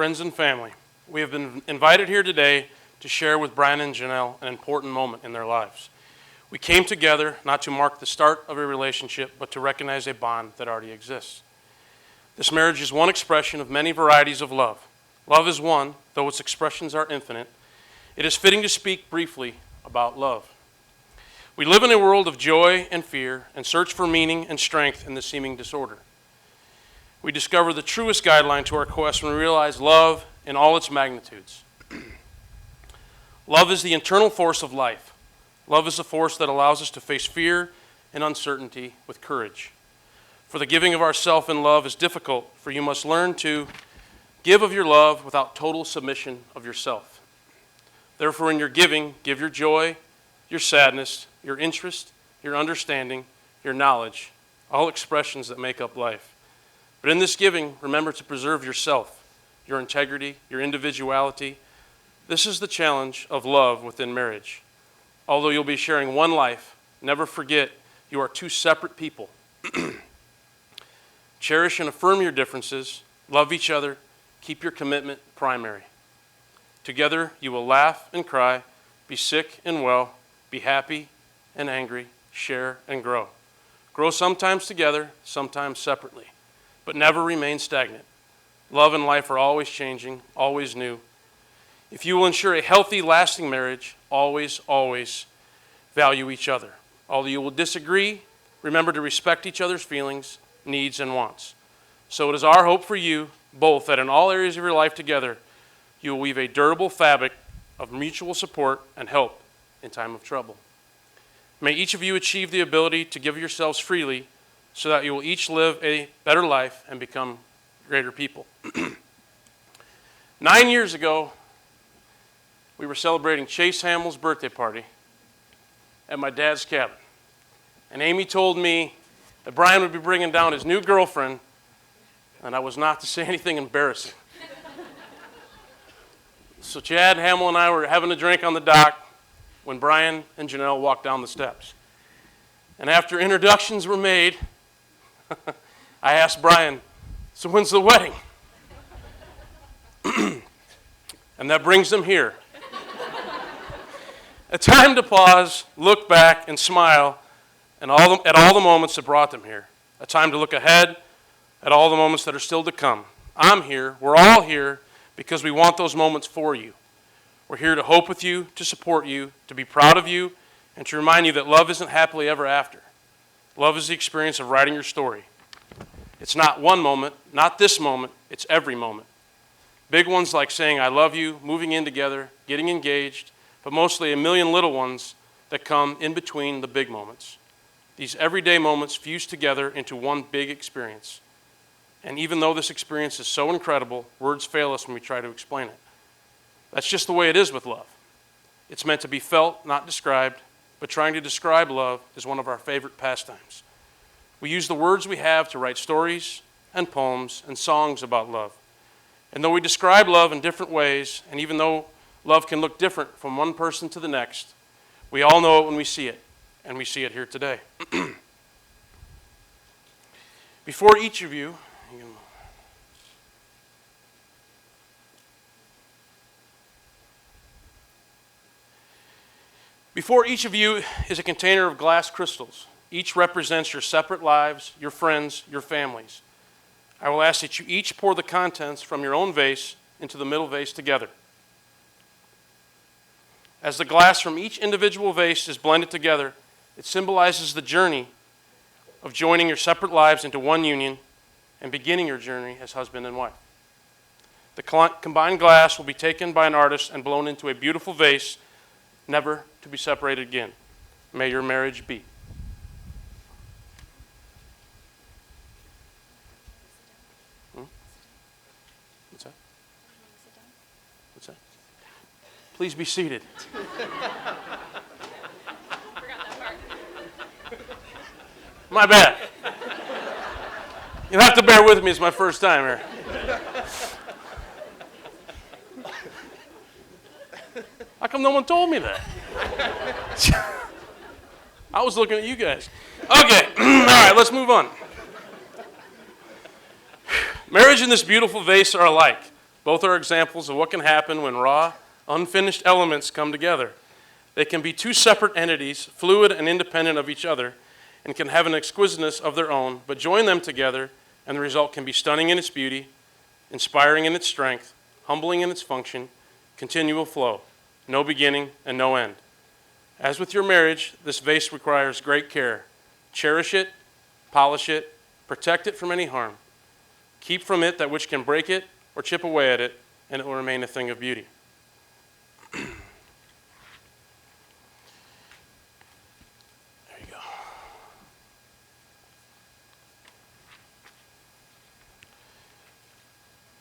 friends and family, we have been invited here today to share with Brian and Janelle an important moment in their lives. We came together not to mark the start of a relationship, but to recognize a bond that already exists. This marriage is one expression of many varieties of love. Love is one, though its expressions are infinite. It is fitting to speak briefly about love. We live in a world of joy and fear and search for meaning and strength in the seeming disorder. We discover the truest guideline to our quest when we realize love in all its magnitudes. Love is the internal force of life. Love is a force that allows us to face fear and uncertainty with courage. For the giving of ourself in love is difficult, for you must learn to give of your love without total submission of yourself. Therefore, in your giving, give your joy, your sadness, your interest, your understanding, your knowledge, all expressions that make up life. But in this giving, remember to preserve yourself, your integrity, your individuality. This is the challenge of love within marriage. Although you'll be sharing one life, never forget you are two separate people. Cherish and affirm your differences, love each other, keep your commitment primary. Together you will laugh and cry, be sick and well, be happy and angry, share and grow. Grow sometimes together, sometimes separately, but never remain stagnant. Love and life are always changing, always new. If you will ensure a healthy, lasting marriage, always, always value each other. Although you will disagree, remember to respect each other's feelings, needs, and wants. So it is our hope for you both that in all areas of your life together, you will weave a durable fabric of mutual support and help in time of trouble. May each of you achieve the ability to give yourselves freely so that you will each live a better life and become greater people. 9 years ago, we were celebrating Chase Hamill's birthday party at my dad's cabin. And Amy told me that Brian would be bringing down his new girlfriend, and I was not to say anything embarrassing. So Chad Hamill and I were having a drink on the dock when Brian and Janelle walked down the steps. And after introductions were made, I asked Brian, "So when's the wedding?" And that brings them here. A time to pause, look back, and smile at all the moments that brought them here. A time to look ahead at all the moments that are still to come. I'm here, we're all here, because we want those moments for you. We're here to hope with you, to support you, to be proud of you, and to remind you that love isn't happily ever after. Love is the experience of writing your story. It's not one moment, not this moment, it's every moment. Big ones like saying I love you, moving in together, getting engaged, but mostly a million little ones that come in between the big moments. These everyday moments fuse together into one big experience. And even though this experience is so incredible, words fail us when we try to explain it. That's just the way it is with love. It's meant to be felt, not described, but trying to describe love is one of our favorite pastimes. We use the words we have to write stories and poems and songs about love. And though we describe love in different ways, and even though love can look different from one person to the next, we all know it when we see it, and we see it here today. Before each of you, is a container of glass crystals. Each represents your separate lives, your friends, your families. I will ask that you each pour the contents from your own vase into the middle vase together. As the glass from each individual vase is blended together, it symbolizes the journey of joining your separate lives into one union and beginning your journey as husband and wife. The combined glass will be taken by an artist and blown into a beautiful vase, never to be separated again. May your marriage be. What's that? What's that? Please be seated. My bad. You'll have to bear with me. It's my first time here. How come no one told me that? I was looking at you guys. Okay, all right, let's move on. Marriage and this beautiful vase are alike. Both are examples of what can happen when raw, unfinished elements come together. They can be two separate entities, fluid and independent of each other, and can have an exquisiteness of their own, but join them together, and the result can be stunning in its beauty, inspiring in its strength, humbling in its function, continual flow, no beginning and no end. As with your marriage, this vase requires great care. Cherish it, polish it, protect it from any harm. Keep from it that which can break it or chip away at it, and it will remain a thing of beauty. There you go.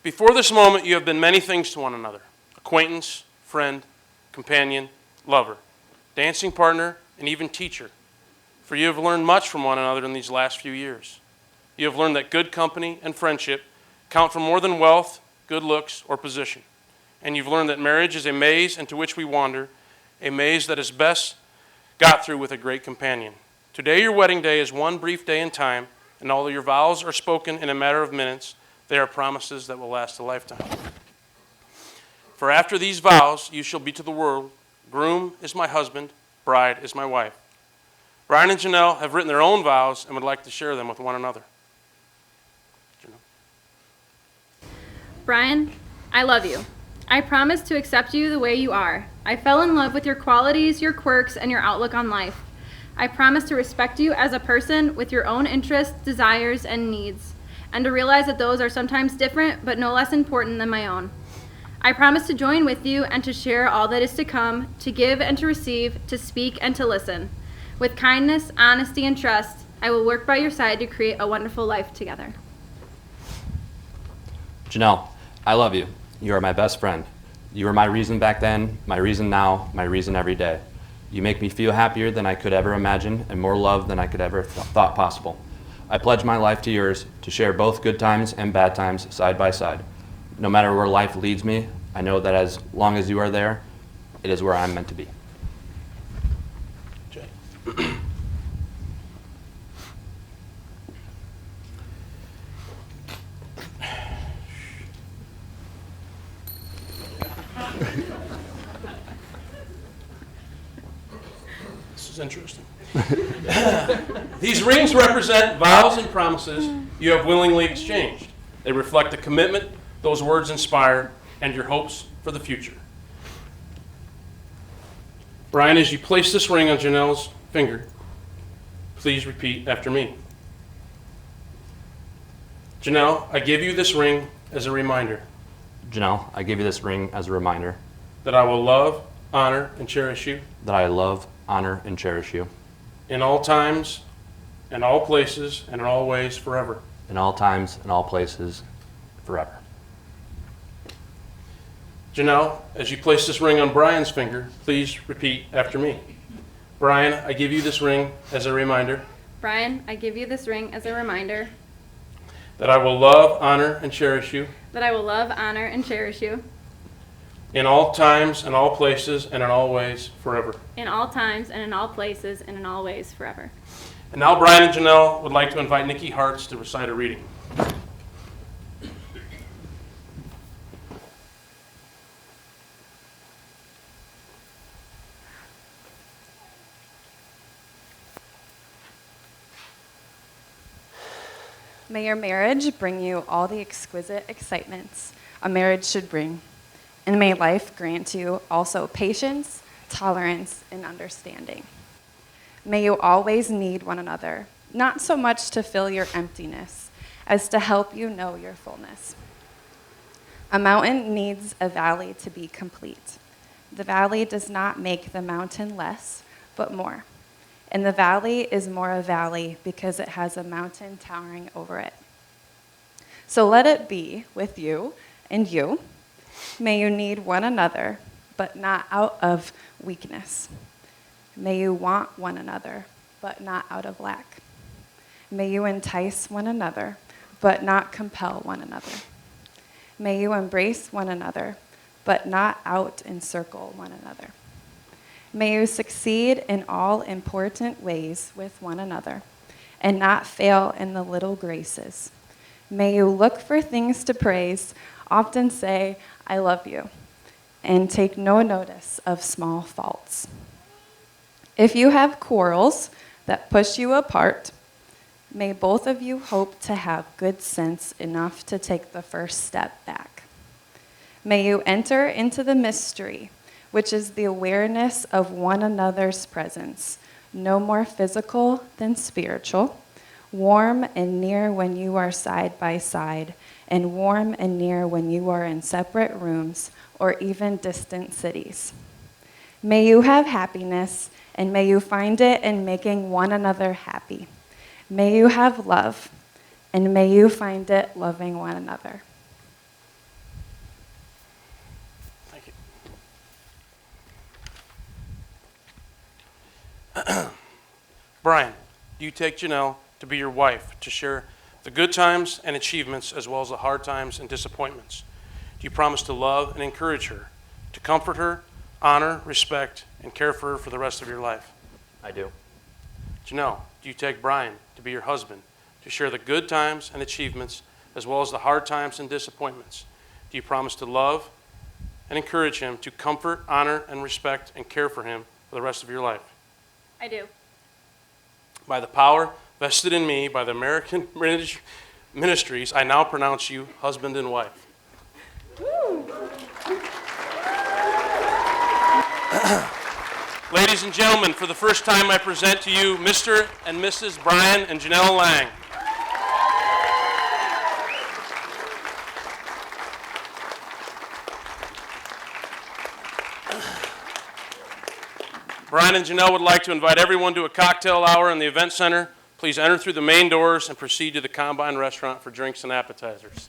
Before this moment, you have been many things to one another: acquaintance, friend, companion, lover, dancing partner, and even teacher. For you have learned much from one another in these last few years. You have learned that good company and friendship count for more than wealth, good looks, or position. And you've learned that marriage is a maze into which we wander, a maze that is best got through with a great companion. Today, your wedding day is one brief day in time, and although your vows are spoken in a matter of minutes, they are promises that will last a lifetime. For after these vows, you shall be to the world, groom is my husband, bride is my wife. Brian and Janelle have written their own vows and would like to share them with one another. Janelle. Brian, I love you. I promise to accept you the way you are. I fell in love with your qualities, your quirks, and your outlook on life. I promise to respect you as a person with your own interests, desires, and needs, and to realize that those are sometimes different but no less important than my own. I promise to join with you and to share all that is to come, to give and to receive, to speak and to listen. With kindness, honesty, and trust, I will work by your side to create a wonderful life together. Janelle, I love you. You are my best friend. You were my reason back then, my reason now, my reason every day. You make me feel happier than I could ever imagine and more love than I could ever thought possible. I pledge my life to yours to share both good times and bad times side by side. No matter where life leads me, I know that as long as you are there, it is where I'm meant to be. Jay. This is interesting. These rings represent vows and promises you have willingly exchanged. They reflect the commitment those words inspire and your hopes for the future. Brian, as you place this ring on Janelle's finger, please repeat after me. Janelle, I give you this ring as a reminder. Janelle, I give you this ring as a reminder That I will love, honor, and cherish you. that I love, honor, and cherish you In all times, and all places, and in all ways forever. in all times and all places, forever. Janelle, as you place this ring on Brian's finger, please repeat after me. Brian, I give you this ring as a reminder. Brian, I give you this ring as a reminder That I will love, honor, and cherish you. that I will love, honor, and cherish you In all times, and all places, and in all ways forever. in all times and in all places and in all ways forever. And now Brian and Janelle would like to invite Nikki Hartz to recite a reading. May your marriage bring you all the exquisite excitements a marriage should bring. And may life grant you also patience, tolerance, and understanding. May you always need one another, not so much to fill your emptiness, as to help you know your fullness. A mountain needs a valley to be complete. The valley does not make the mountain less, but more. And the valley is more a valley because it has a mountain towering over it. So let it be with you and you. May you need one another, but not out of weakness. May you want one another, but not out of lack. May you entice one another, but not compel one another. May you embrace one another, but not out-encircle one another. May you succeed in all important ways with one another, and not fail in the little graces. May you look for things to praise, often say, I love you, and take no notice of small faults. If you have quarrels that push you apart, may both of you hope to have good sense enough to take the first step back. May you enter into the mystery, which is the awareness of one another's presence, no more physical than spiritual, warm and near when you are side by side, and warm and near when you are in separate rooms or even distant cities. May you have happiness, and may you find it in making one another happy. May you have love, and may you find it loving one another. Thank you. Brian, do you take Janelle to be your wife, to share the good times and achievements as well as the hard times and disappointments? Do you promise to love and encourage her, to comfort her, honor, respect, and care for her for the rest of your life? I do. Janelle, do you take Brian to be your husband, to share the good times and achievements as well as the hard times and disappointments? Do you promise to love and encourage him, to comfort, honor, and respect, and care for him for the rest of your life? I do. By the power vested in me by the American Ministries, I now pronounce you husband and wife. Ladies and gentlemen, for the first time I present to you Mr. and Mrs. Brian and Janelle Lang. Brian and Janelle would like to invite everyone to a cocktail hour in the event center. Please enter through the main doors and proceed to the Combine restaurant for drinks and appetizers.